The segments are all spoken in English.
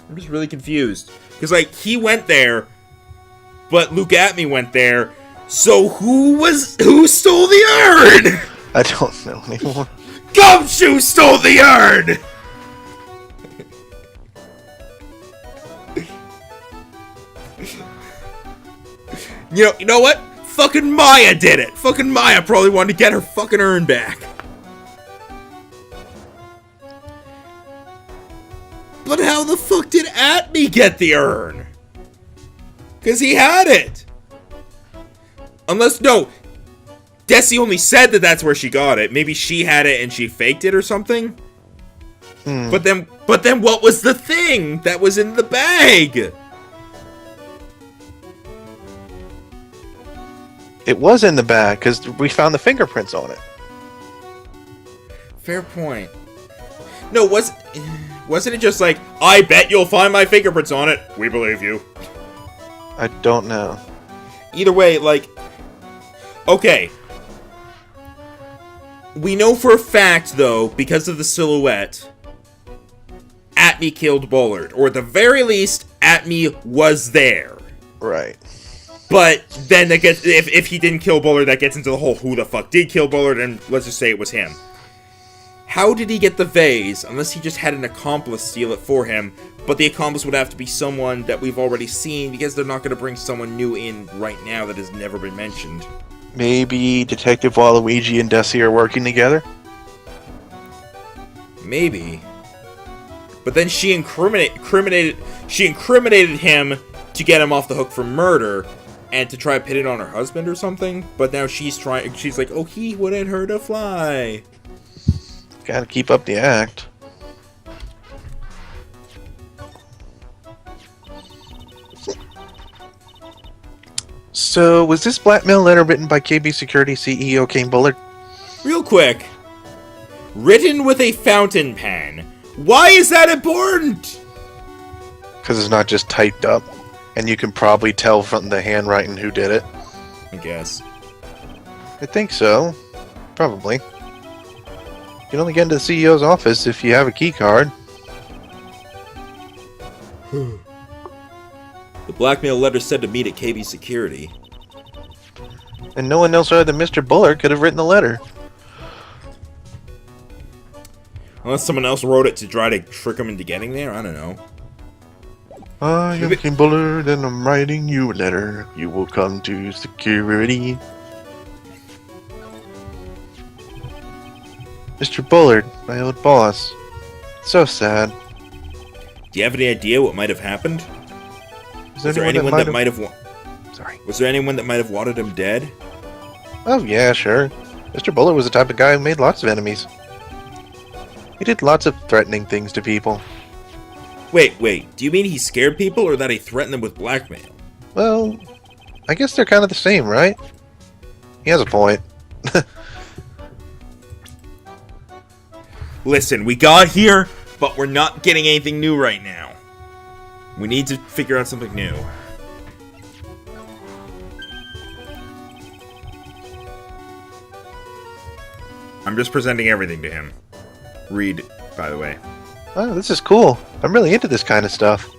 I'm just really confused. Because, like, he went there, but Luke Atme went there, so who stole the urn? I don't know anymore. Gumshoe stole the urn! You know what? Fucking Maya did it! Fucking Maya probably wanted to get her fucking urn back. But how the fuck did Atme get the urn? Because he had it. Unless, no. Desi only said that that's where she got it. Maybe she had it and she faked it or something. But then what was the thing that was in the bag? It was in the bag because we found the fingerprints on it. Fair point. No, wasn't it just like, I bet you'll find my fingerprints on it. We believe you. I don't know. Either way, like, okay. We know for a fact, though, because of the silhouette, Atme killed Bullard. Or at the very least, Atme was there. Right. But then that gets, if he didn't kill Bullard, that gets into the whole who the fuck did kill Bullard, and let's just say it was him. How did he get the vase, unless he just had an accomplice steal it for him, but the accomplice would have to be someone that we've already seen, because they're not going to bring someone new in right now that has never been mentioned. Maybe Detective Waluigi and Desi are working together? Maybe. But then she incriminated him to get him off the hook for murder, and to try to pin it on her husband or something, but now she's like, oh, he wouldn't hurt a fly. Gotta keep up the act. So, was this blackmail letter written by KB Security CEO Kane Bullard? Real quick. Written with a fountain pen. Why is that important? Because it's not just typed up, and you can probably tell from the handwriting who did it. I guess. I think so. Probably. You can only get into the CEO's office if you have a key card. The blackmail letter said to meet at KB Security. And no one else other than Mr. Bullard could have written the letter. Unless someone else wrote it to try to trick him into getting there? I don't know. I am King Bullard and I'm writing you a letter. You will come to security. Mr. Bullard, my old boss. So sad. Do you have any idea what might have happened? Was there anyone that might have Was there anyone that might have wanted him dead? Oh yeah, sure. Mr. Bullard was the type of guy who made lots of enemies. He did lots of threatening things to people. Wait. Do you mean he scared people or that he threatened them with blackmail? Well, I guess they're kind of the same, right? He has a point. Listen, we got here, but we're not getting anything new right now. We need to figure out something new. I'm just presenting everything to him. Read, by the way. Oh, this is cool. I'm really into this kind of stuff.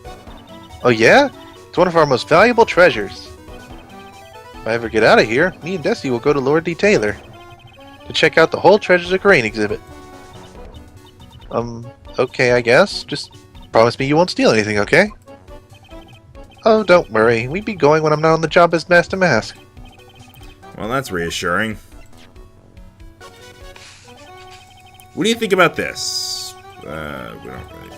Oh yeah? It's one of our most valuable treasures. If I ever get out of here, me and Desi will go to Lord D. Taylor to check out the whole Treasures of Crane exhibit. Okay, I guess. Just promise me you won't steal anything, okay? Oh, don't worry. We'd be going when I'm not on the job as Master Mask. Well, that's reassuring. What do you think about this? We don't really...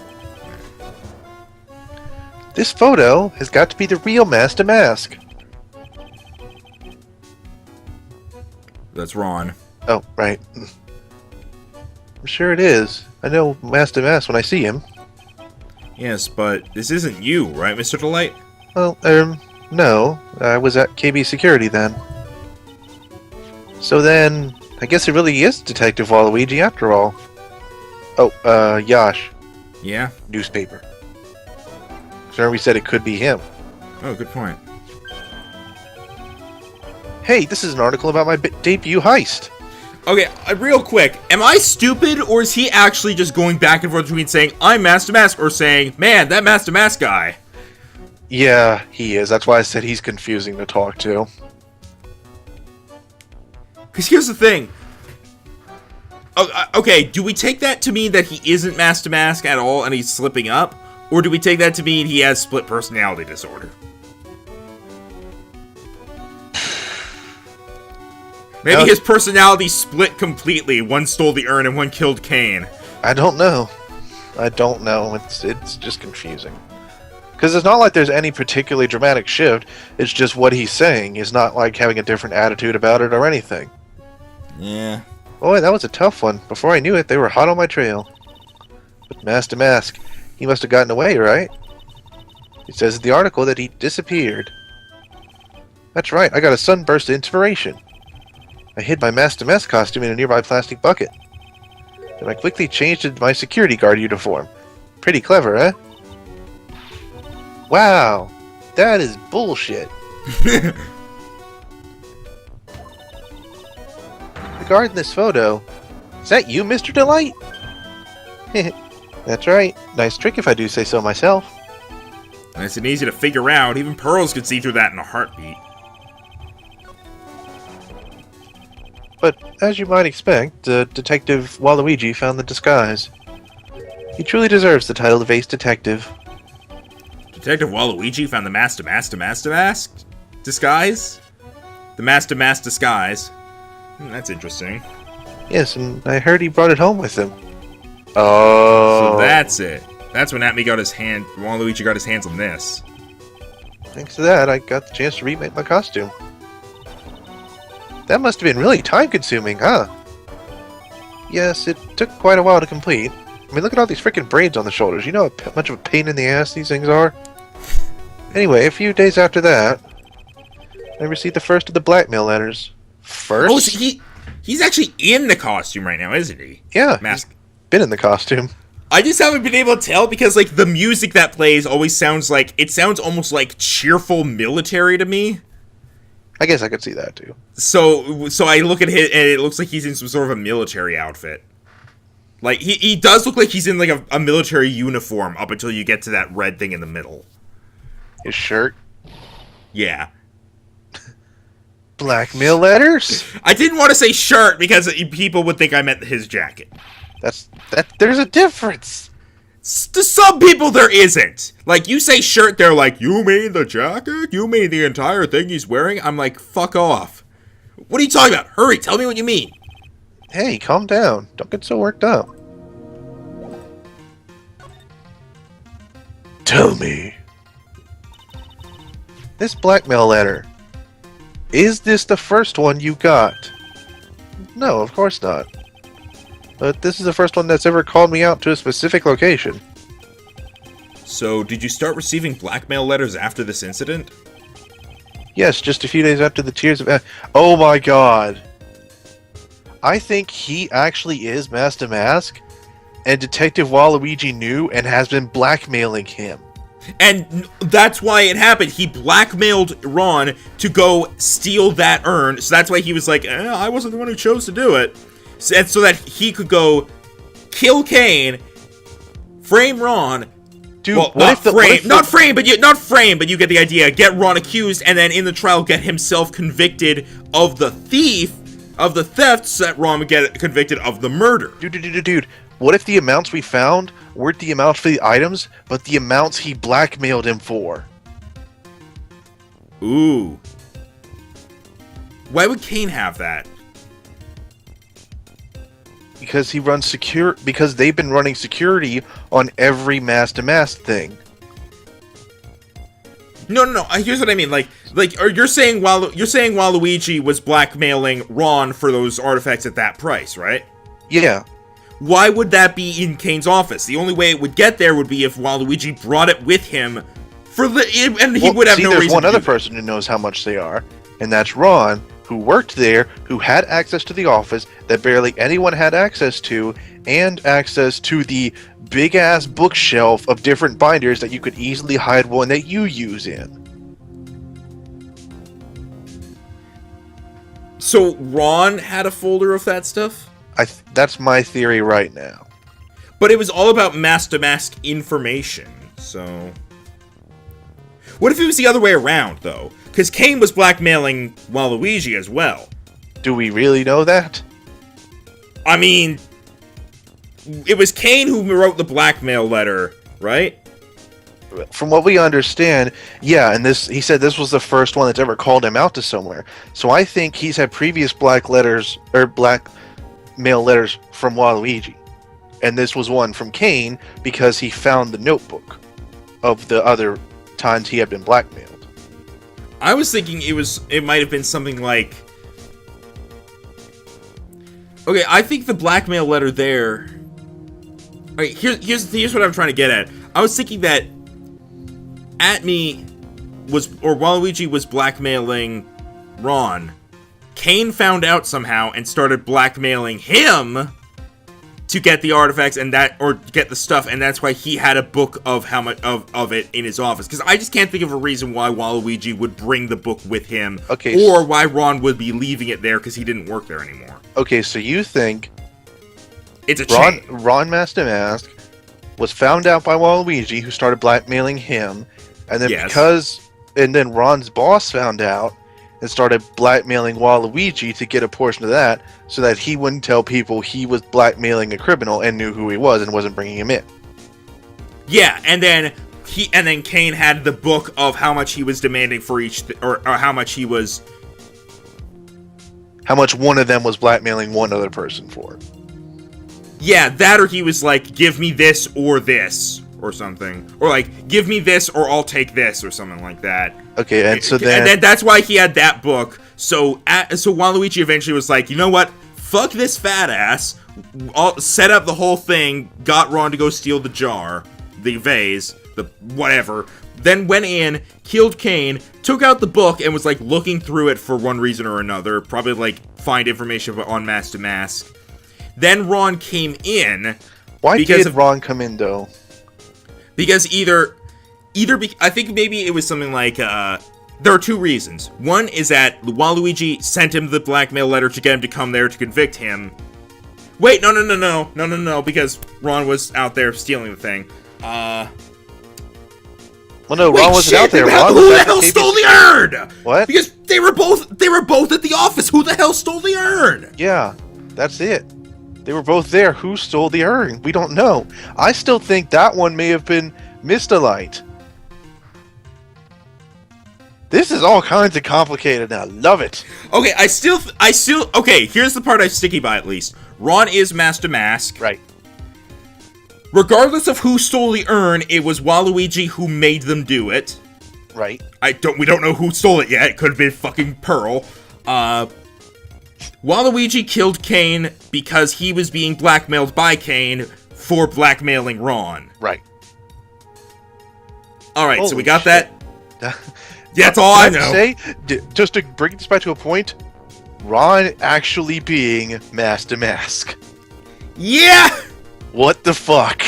This photo has got to be the real Master Mask. That's Ron. Oh, right. I'm sure it is. I know Master Mask when I see him. Yes, but this isn't you, right, Mr. Delight? Well, no. I was at KB Security then. So then, I guess it really is Detective Waluigi after all. Oh, Yash. Yeah? Newspaper. So we said it could be him. Oh, good point. Hey, this is an article about my debut heist. Okay, real quick, am I stupid, or is he actually just going back and forth between saying, I'm Master Mask, or saying, man, that Master Mask guy? Yeah, he is. That's why I said he's confusing to talk to. Because here's the thing. Okay, do we take that to mean that he isn't Master Mask at all and he's slipping up? Or do we take that to mean he has split personality disorder? Maybe his personality split completely. One stole the urn and one killed Kane. I don't know. It's just confusing. Because it's not like there's any particularly dramatic shift. It's just what he's saying. He's not like having a different attitude about it or anything. Yeah. Boy, that was a tough one. Before I knew it, they were hot on my trail. But Master Mask, he must have gotten away, right? It says in the article that he disappeared. That's right, I got a sunburst of inspiration. I hid my Master Mask costume in a nearby plastic bucket. Then I quickly changed into my security guard uniform. Pretty clever, eh? Wow, that is bullshit. The guard in this photo. Is that you, Mr. Delight? That's right. Nice trick if I do say so myself. Nice and easy to figure out. Even Pearls could see through that in a heartbeat. But, as you might expect, Detective Waluigi found the disguise. He truly deserves the title of Ace Detective. Detective Waluigi found the Master Mask disguise? The Master Mask disguise. That's interesting. Yes, and I heard he brought it home with him. Oh. So that's it. That's when Waluigi got his hands on this. Thanks to that, I got the chance to remake my costume. That must have been really time-consuming, huh? Yes, it took quite a while to complete. I mean, look at all these freaking braids on the shoulders. You know how much of a pain in the ass these things are? Anyway, a few days after that, I received the first of the Blackmail letters. First? Oh, so he's actually in the costume right now, isn't he? Yeah, Mask. he's been in the costume. I just haven't been able to tell because, like, the music that plays always sounds almost like cheerful military to me. I guess I could see that, too. So I look at him, and it looks like he's in some sort of a military outfit. Like, he does look like he's in, like, a military uniform up until you get to that red thing in the middle. His shirt? Yeah. Blackmail letters? I didn't want to say shirt because people would think I meant his jacket. There's a difference. To some people, there isn't. Like, you say shirt, they're like, you mean the jacket? You mean the entire thing he's wearing? I'm like, fuck off. What are you talking about? Hurry, tell me what you mean. Hey, calm down. Don't get so worked up. Tell me. This blackmail letter. Is this the first one you got? No, of course not. But this is the first one that's ever called me out to a specific location. So, did you start receiving blackmail letters after this incident? Yes, just a few days after the Tears of... Oh my god. I think he actually is Master Mask, and Detective Waluigi knew and has been blackmailing him. And that's why it happened. He blackmailed Ron to go steal that urn, so that's why he was like, I wasn't the one who chose to do it. So that he could go kill Kane, frame Ron. Dude, well, not frame, but you get the idea. Get Ron accused, and then in the trial get himself convicted of the theft, so that Ron would get convicted of the murder. Dude, what if the amounts we found weren't the amounts for the items, but the amounts he blackmailed him for? Ooh. Why would Kane have that? Because because they've been running security on every Master Mask thing. No. Here's what I mean. Like, you're saying Waluigi was blackmailing Ron for those artifacts at that price, right? Yeah. Why would that be in Kane's office? The only way it would get there would be if Waluigi brought it with him and he would have no reason. There's one other person who knows how much they are, and that's Ron, who worked there, who had access to the office that barely anyone had access to, and access to the big-ass bookshelf of different binders that you could easily hide one that you use in. So Ron had a folder of that stuff? That's my theory right now. But it was all about mask-to-mask information, so... What if it was the other way around, though? Because Kane was blackmailing Waluigi as well. Do we really know that? I mean... It was Kane who wrote the blackmail letter, right? From what we understand, yeah, and he said this was the first one that's ever called him out to somewhere. So I think he's had previous blackmail letters from Waluigi. And this was one from Kane because he found the notebook of the other times he had been blackmailed. I was thinking it might have been something like... Okay, I think the blackmail letter there... Alright, here's what I'm trying to get at. I was thinking that Waluigi was blackmailing Ron. Kane found out somehow and started blackmailing him to get the artifacts or get the stuff, and that's why he had a book of how much of it in his office. Because I just can't think of a reason why Waluigi would bring the book with him, or why Ron would be leaving it there because he didn't work there anymore. Okay, so you think it's a chain. Ron Master Mask was found out by Waluigi, who started blackmailing him, and then then Ron's boss found out and started blackmailing Waluigi to get a portion of that, so that he wouldn't tell people he was blackmailing a criminal and knew who he was and wasn't bringing him in. Yeah, and then Kane had the book of how much he was demanding for each, or how much one of them was blackmailing one other person for. Yeah, that, or he was like, give me this, or something. Or like, give me this, or I'll take this, or something like that. Okay, and then that's why he had that book. So Waluigi eventually was like, you know what? Fuck this fat ass. Set up the whole thing, got Ron to go steal the jar, the vase, the whatever. Then went in, killed Kane, took out the book, and was like looking through it for one reason or another. Probably like find information on Mask to Mask. Then Ron came in. Why did Ron come in, though? Because I think maybe it was something like, there are two reasons. One is that Waluigi sent him the blackmail letter to get him to come there to convict him. Wait, no, because Ron was out there stealing the thing. Well, no, Ron wasn't out there. Who the hell stole the urn? What? Because they were both at the office. Who the hell stole the urn? Yeah, that's it. They were both there. Who stole the urn? We don't know. I still think that one may have been Mr. Light. This is all kinds of complicated, and I love it. Okay, I still. Okay, here's the part I'm sticky by. At least Ron is Master Mask. Right. Regardless of who stole the urn, it was Waluigi who made them do it. Right. We don't know who stole it yet. It could have been fucking Pearl. Waluigi killed Kane because he was being blackmailed by Kane for blackmailing Ron. Right. Alright, so we got that. That's all I know. Just to bring this back to a point, Ron actually being Master Mask. Yeah! What the fuck?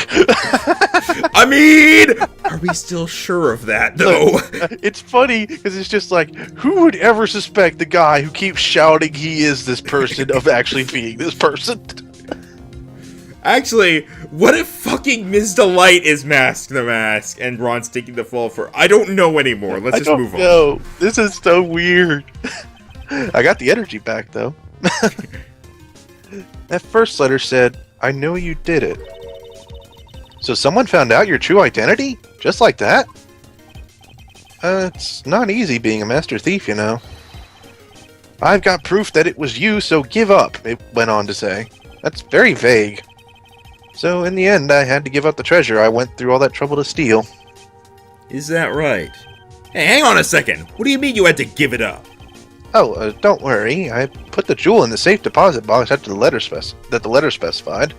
I mean, are we still sure of that, though? It's funny, because it's just like, who would ever suspect the guy who keeps shouting he is this person of actually being this person? Actually, what if fucking Ms. Delight is Mask the Mask, and Ron's taking the fall for... I don't know anymore. Let's just move on. No, this is so weird. I got the energy back, though. That first letter said, I know you did it. So someone found out your true identity? Just like that? It's not easy being a master thief, you know. I've got proof that it was you, so give up, it went on to say. That's very vague. So in the end, I had to give up the treasure I went through all that trouble to steal. Is that right? Hey, hang on a second. What do you mean you had to give it up? Oh, don't worry. I put the jewel in the safe deposit box after the letter specified.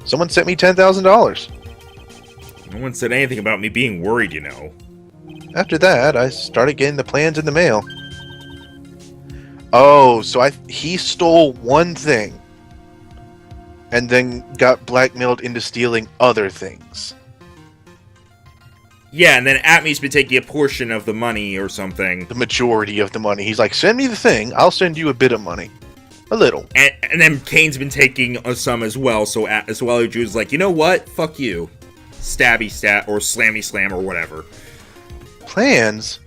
Someone sent me $10,000. No one said anything about me being worried, you know. After that, I started getting the plans in the mail. Oh, so he stole one thing, and then got blackmailed into stealing other things. Yeah, and then Atmy's been taking a portion of the money or something. The majority of the money. He's like, send me the thing, I'll send you a bit of money. A little. And then Kane's been taking some as well, so Jude's like, you know what? Fuck you. Stabby stat, or slammy slam, or whatever. Plans?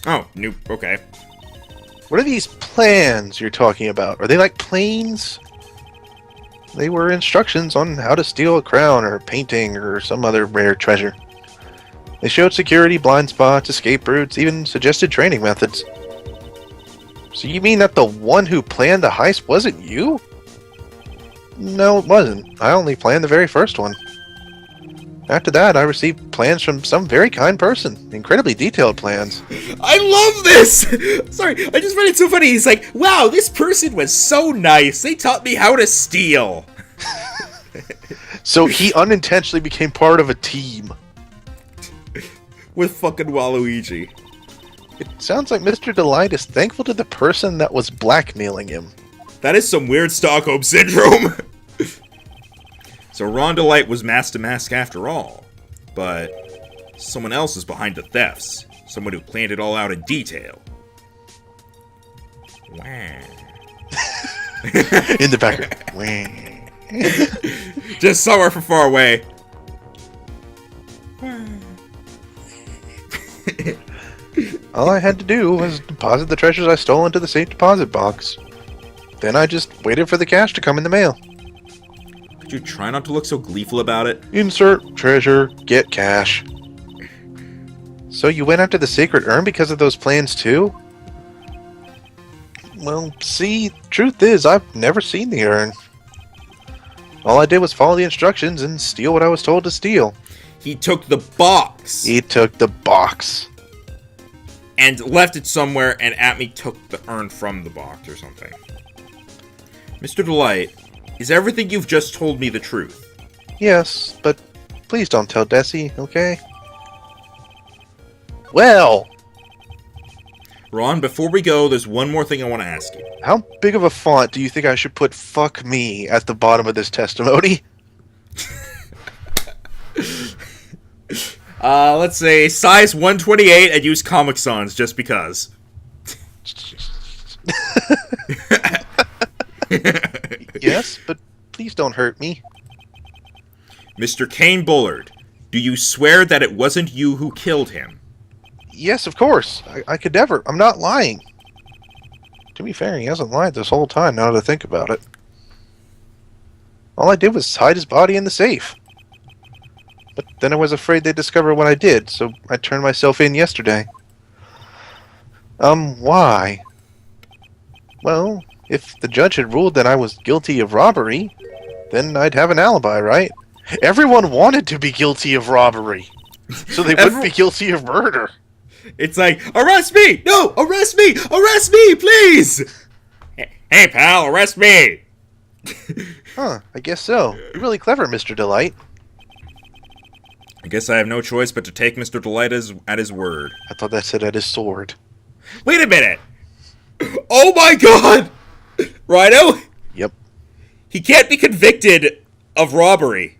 Oh, okay. What are these plans you're talking about? Are they like planes? They were instructions on how to steal a crown or a painting or some other rare treasure. They showed security, blind spots, escape routes, even suggested training methods. So you mean that the one who planned the heist wasn't you? No, it wasn't. I only planned the very first one. After that, I received plans from some very kind person. Incredibly detailed plans. I love this! Sorry, I just find it so funny. He's like, wow, this person was so nice. They taught me how to steal. So he unintentionally became part of a team. With fucking Waluigi. It sounds like Mr. Delight is thankful to the person that was blackmailing him. That is some weird Stockholm Syndrome. So Ron Delight was mask to mask after all. But someone else is behind the thefts. Someone who planned it all out in detail. Wow. In the background. Just somewhere from far away. All I had to do was deposit the treasures I stole into the safe deposit box. Then I just waited for the cash to come in the mail. Could you try not to look so gleeful about it? Insert treasure, get cash. So you went after the sacred urn because of those plans too? Well, see, truth is, I've never seen the urn. All I did was follow the instructions and steal what I was told to steal. He took the box. He took the box. And left it somewhere, and Atme took the urn from the box or something. Mr. Delight, is everything you've just told me the truth? Yes, but please don't tell Desi, okay? Well! Ron, before we go, there's one more thing I want to ask you. How big of a font do you think I should put "fuck me" at the bottom of this testimony? Let's say size 128 and use Comic Sans just because. Yes, but please don't hurt me. Mr. Kane Bullard, do you swear that it wasn't you who killed him? Yes, of course. I could never. I'm not lying. To be fair, he hasn't lied this whole time, now that I think about it. All I did was hide his body in the safe. But then I was afraid they'd discover what I did, so I turned myself in yesterday. Why? Well, if the judge had ruled that I was guilty of robbery, then I'd have an alibi, right? Everyone wanted to be guilty of robbery, so they wouldn't be guilty of murder. It's like, arrest me! No, arrest me! Arrest me, please! Hey, pal, arrest me! Huh, I guess so. You're really clever, Mr. Delight. I guess I have no choice but to take Mr. Delight at his word. I thought that said at his sword. Wait a minute! Oh my god! Rhino? Yep. He can't be convicted of robbery.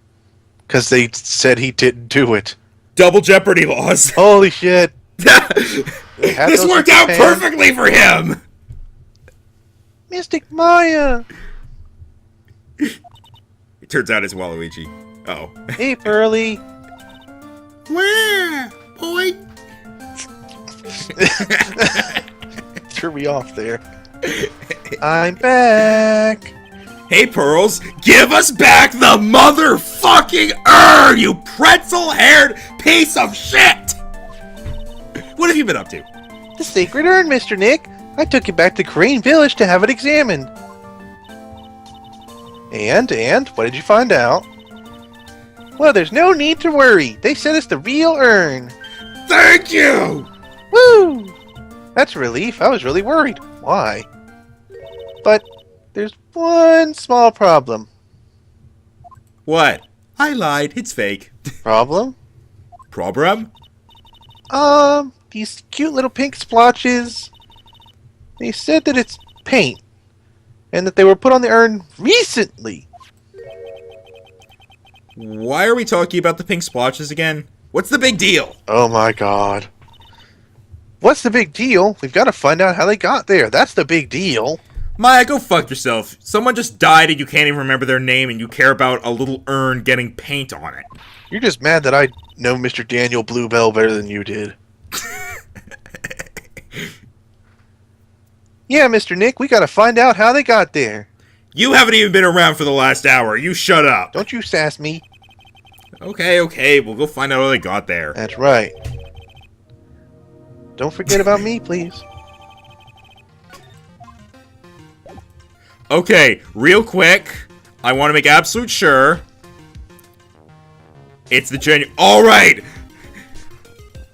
Because they said he didn't do it. Double jeopardy laws. Holy shit. This worked out perfectly for him! Mystic Maya! It turns out it's Waluigi. Oh. Hey, Pearly. Where? Boy? Threw me off there. I'm back. Hey, Pearls, give us back the motherfucking urn, you pretzel-haired piece of shit! What have you been up to? The sacred urn, Mr. Nick. I took it back to Crane Village to have it examined. And, what did you find out? Well, there's no need to worry. They sent us the real urn. Thank you! Woo! That's a relief. I was really worried. Why? But there's one small problem. What? I lied. It's fake. Problem? Problem? These cute little pink splotches. They said that it's paint. And that they were put on the urn recently. Why are we talking about the pink splotches again? What's the big deal? Oh my god. What's the big deal? We've got to find out how they got there. That's the big deal. Maya, go fuck yourself. Someone just died and you can't even remember their name and you care about a little urn getting paint on it. You're just mad that I know Mr. Daniel Bluebell better than you did. Yeah, Mr. Nick, we gotta find out how they got there. You haven't even been around for the last hour. You shut up. Don't you sass me. Okay, we'll go find out how they got there. That's right. Don't forget about me, please. Okay, real quick, I want to make absolute sure. It's the genuine... Alright!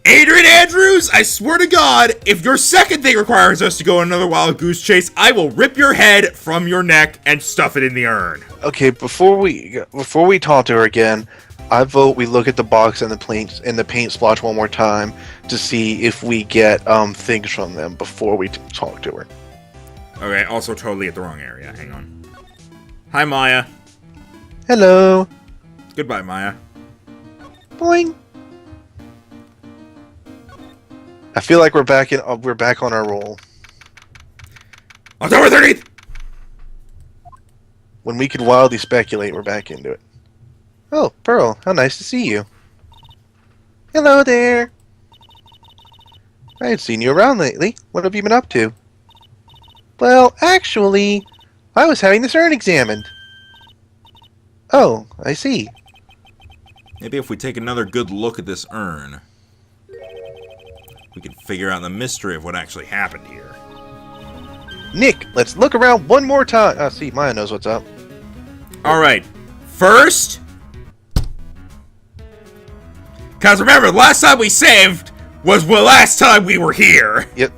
Adrian Andrews, I swear to God, if your second thing requires us to go on another wild goose chase, I will rip your head from your neck and stuff it in the urn. Okay, before we talk to her again, I vote we look at the box and the paint splotch one more time to see if we get things from them before we talk to her. Okay, also totally at the wrong area. Hang on. Hi, Maya. Hello. Goodbye, Maya. Boing. I feel like we're back on our roll. October 30th! When we could wildly speculate, we're back into it. Oh, Pearl, how nice to see you. Hello there. I haven't seen you around lately. What have you been up to? Well, actually, I was having this urn examined. Oh, I see. Maybe if we take another good look at this urn, we can figure out the mystery of what actually happened here. Nick, let's look around one more time. Oh, see, Maya knows what's up. Alright, first... Because remember, the last time we saved was the last time we were here. Yep.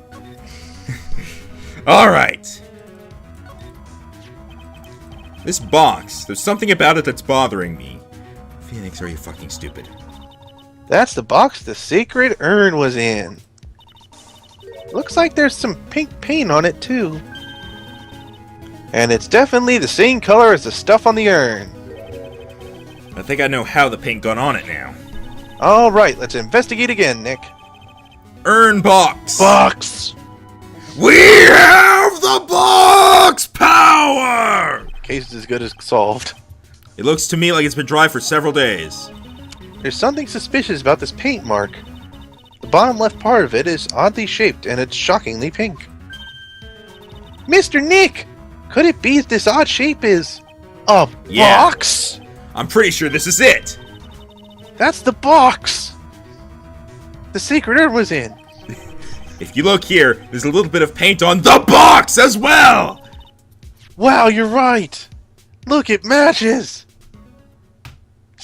Alright. This box, there's something about it that's bothering me. Phoenix, are you fucking stupid? That's the box the sacred urn was in. Looks like there's some pink paint on it, too. And it's definitely the same color as the stuff on the urn. I think I know how the paint got on it now. Alright, let's investigate again, Nick. Urn box! Box! We have the box power! Case is as good as solved. It looks to me like it's been dry for several days. There's something suspicious about this paint mark. The bottom left part of it is oddly shaped and it's shockingly pink. Mr. Nick! Could it be this odd shape is a box? I'm pretty sure this is it. That's the box the sacred urn was in. If you look here, there's a little bit of paint on the box as well! Wow, you're right! Look, it matches!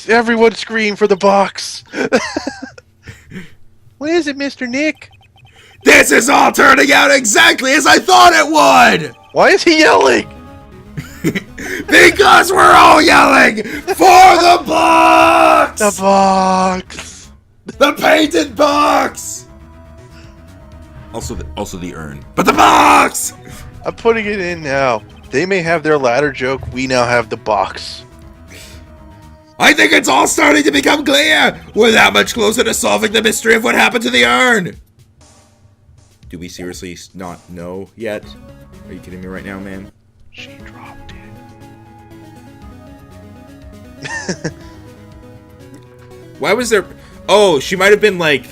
Everyone scream for the box! What is it, Mr. Nick? This is all turning out exactly as I thought it would! Why is he yelling? Because we're all yelling for the box! The box! The painted box! Also the urn. But the box! I'm putting it in now. They may have their ladder joke, we now have the box. I think it's all starting to become clear! We're that much closer to solving the mystery of what happened to the urn! Do we seriously not know yet? Are you kidding me right now, man? She dropped it. Why was there... Oh, she might have been like...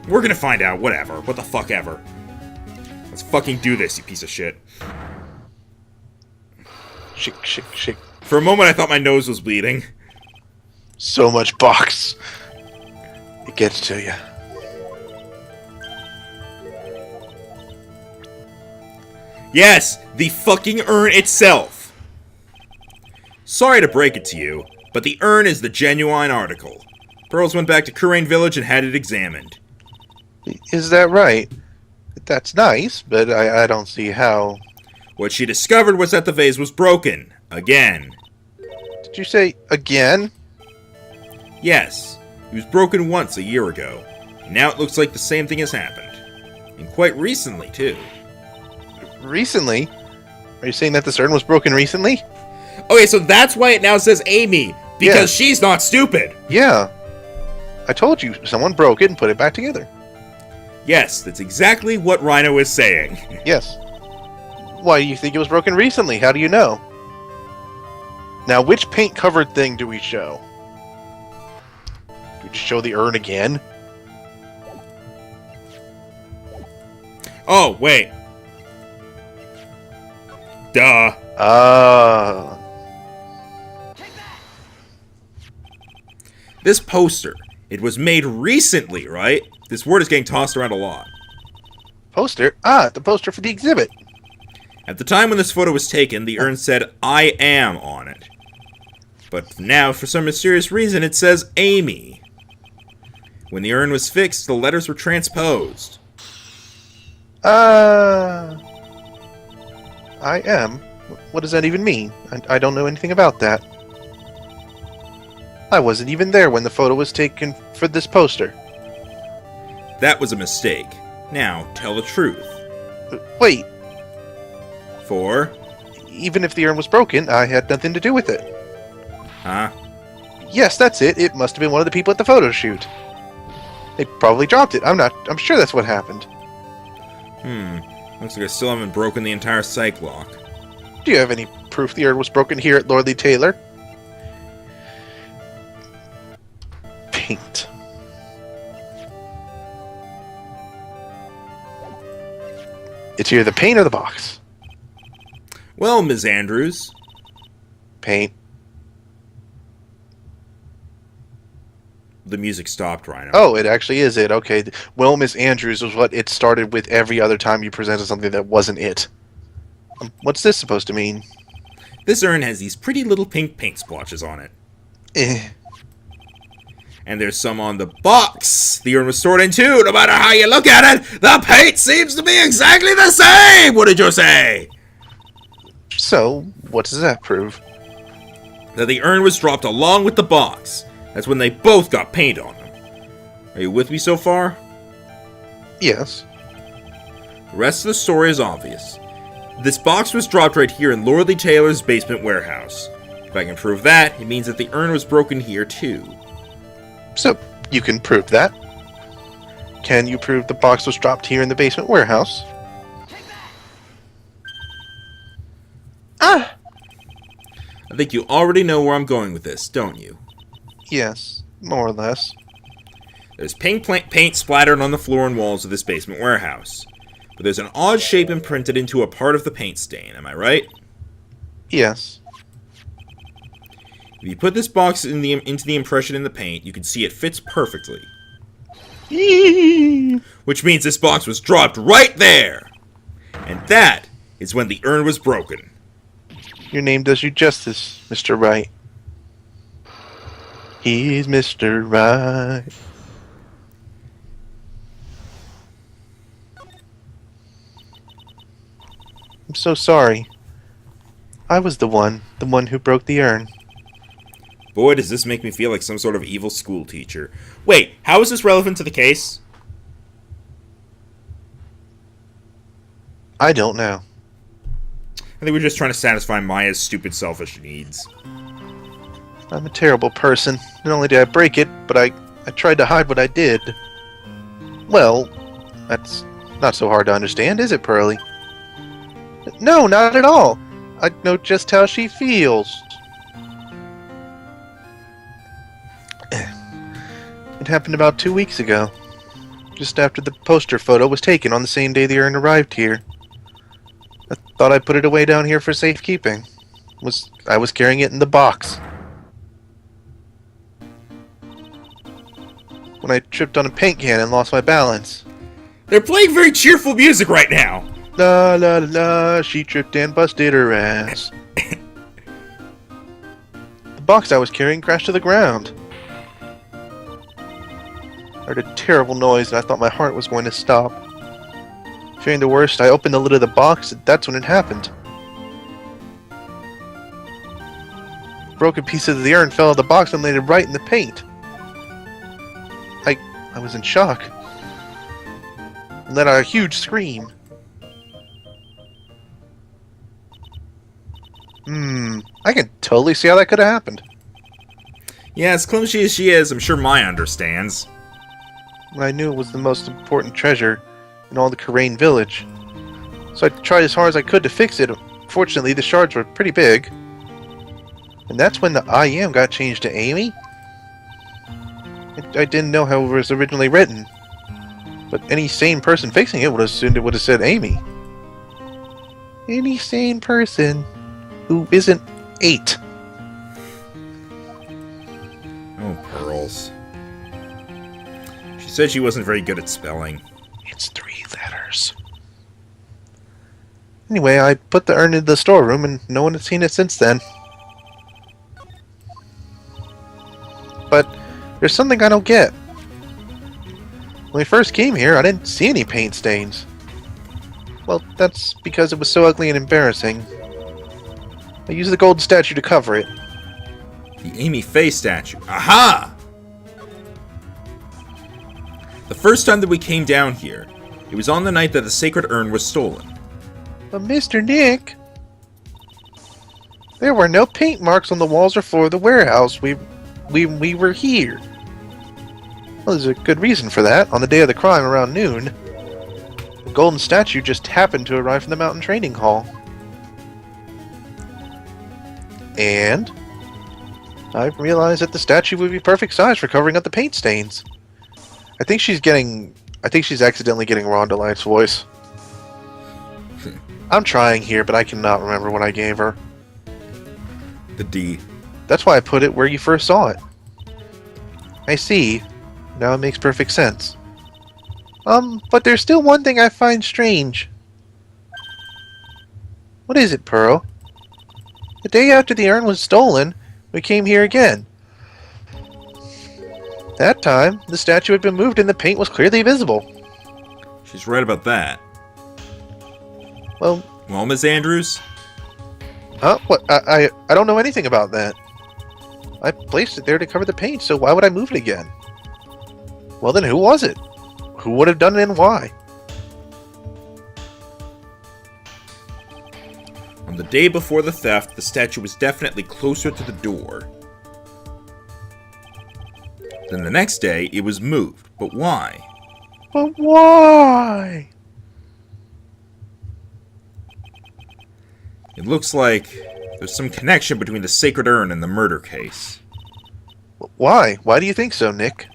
We're gonna find out, whatever. What the fuck ever. Let's fucking do this, you piece of shit. Shake, shake, shake. For a moment, I thought my nose was bleeding. So much box. It gets to you. Yes, the fucking urn itself. Sorry to break it to you, but the urn is the genuine article. Pearls went back to Kurain Village and had it examined. Is that right? That's nice, but I don't see how. What she discovered was that the vase was broken. Again. Did you say again? Yes, it was broken once a year ago. Now it looks like the same thing has happened. And quite recently, too. Recently? Are you saying that this urn was broken recently? Okay, so that's why it now says Amy. Because she's not stupid. Yeah. I told you, someone broke it and put it back together. Yes, that's exactly what Rhino is saying. Yes. Why do you think it was broken recently? How do you know? Now, which paint-covered thing do we show? Do we just show the urn again? Oh, wait. Duh. This poster, it was made recently, right? This word is getting tossed around a lot. Poster? The poster for the exhibit. At the time when this photo was taken, the urn said, I am on it. But now, for some mysterious reason, it says Amy. When the urn was fixed, the letters were transposed. I am? What does that even mean? I don't know anything about that. I wasn't even there when the photo was taken for this poster. That was a mistake. Now, tell the truth. Wait, For? even if the urn was broken, I had nothing to do with it. Huh? Yes, that's it. It must have been one of the people at the photo shoot. They probably dropped it. I'm sure that's what happened. Looks like I still haven't broken the entire psych lock. Do you have any proof the urn was broken here at Lordly Taylor? Paint. It's either the paint or the box. Well, Ms. Andrews. Paint. The music stopped, Rhino. Oh, it actually is it. Okay. Well, Miss Andrews was what it started with every other time you presented something that wasn't it. What's this supposed to mean? This urn has these pretty little pink paint splotches on it. And there's some on the box the urn was stored in too. No matter how you look at it, the paint seems to be exactly the same! What did you say? So, what does that prove? That the urn was dropped along with the box. That's when they both got paint on them. Are you with me so far? Yes. The rest of the story is obvious. This box was dropped right here in Lordly Taylor's basement warehouse. If I can prove that, it means that the urn was broken here too. So, you can prove that. Can you prove the box was dropped here in the basement warehouse? I think you already know where I'm going with this, don't you? Yes, more or less. There's pink paint splattered on the floor and walls of this basement warehouse. But there's an odd shape imprinted into a part of the paint stain, am I right? Yes. If you put this box into the impression in the paint, you can see it fits perfectly. Which means this box was dropped right there! And that is when the urn was broken. Your name does you justice, Mr. Wright. He's Mr. Wright. I'm so sorry. I was the one who broke the urn. Boy, does this make me feel like some sort of evil school teacher. Wait, how is this relevant to the case? I don't know. I think we're just trying to satisfy Maya's stupid selfish needs. I'm a terrible person. Not only did I break it, but I tried to hide what I did. Well, that's not so hard to understand, is it, Pearly? No, not at all. I know just how she feels. It happened about 2 weeks ago. Just after the poster photo was taken on the same day the urn arrived here. I thought I put it away down here for safekeeping. I was carrying it in the box. When I tripped on a paint can and lost my balance. They're playing very cheerful music right now. La la la la, she tripped and busted her ass. The box I was carrying crashed to the ground. I heard a terrible noise and I thought my heart was going to stop. Fearing the worst, I opened the lid of the box and that's when it happened. Broken pieces of the urn fell out of the box and landed right in the paint. I was in shock. And let out a huge scream. I can totally see how that could have happened. Yeah, as clumsy as she is, I'm sure Maya understands. I knew it was the most important treasure in all the Karain village. So I tried as hard as I could to fix it. Fortunately, the shards were pretty big. And that's when the I am got changed to Amy? I didn't know how it was originally written. But any sane person fixing it would have assumed it would have said Amy. Any sane person who isn't 8. Oh, Pearls. She said she wasn't very good at spelling. It's 3 letters. Anyway, I put the urn in the storeroom and no one has seen it since then. But there's something I don't get. When we first came here, I didn't see any paint stains. Well, that's because it was so ugly and embarrassing. I used the gold statue to cover it. The Amy Faye statue. Aha! The first time that we came down here, it was on the night that the sacred urn was stolen. But Mr. Nick, there were no paint marks on the walls or floor of the warehouse. We were here. Well, there's a good reason for that. On the day of the crime, around noon, the golden statue just happened to arrive from the mountain training hall. And I realized that the statue would be perfect size for covering up the paint stains. I think she's accidentally getting Rhonda Light's voice. I'm trying here, but I cannot remember what I gave her. The D. That's why I put it where you first saw it. I see. Now it makes perfect sense. But there's still one thing I find strange. What is it, Pearl? The day after the urn was stolen, we came here again. That time, the statue had been moved and the paint was clearly visible. She's right about that. Well, Miss Andrews? huh? What? I don't know anything about that. I placed it there to cover the paint, so why would I move it again? Well then, who was it? Who would have done it and why? On the day before the theft, the statue was definitely closer to the door. Then the next day, it was moved. But why? But why? It looks like there's some connection between the sacred urn and the murder case. Why? Why do you think so, Nick?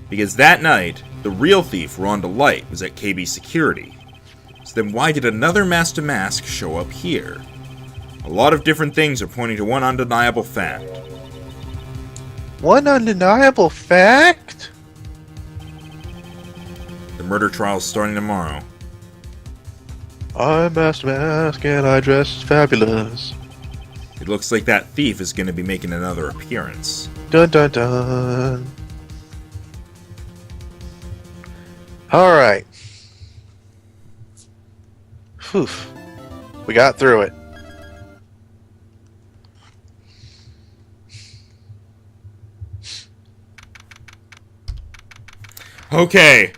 Because that night, the real thief, Rhonda Light, was at KB Security. So then why did another masked mask show up here? A lot of different things are pointing to one undeniable fact. One undeniable fact? The murder trial's starting tomorrow. I'm masked mask and I dress fabulous. It looks like that thief is going to be making another appearance. Dun dun dun. Alright. Phew. We got through it. Okay.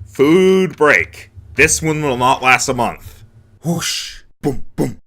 Food break. This one will not last a month. Whoosh. Boom, boom.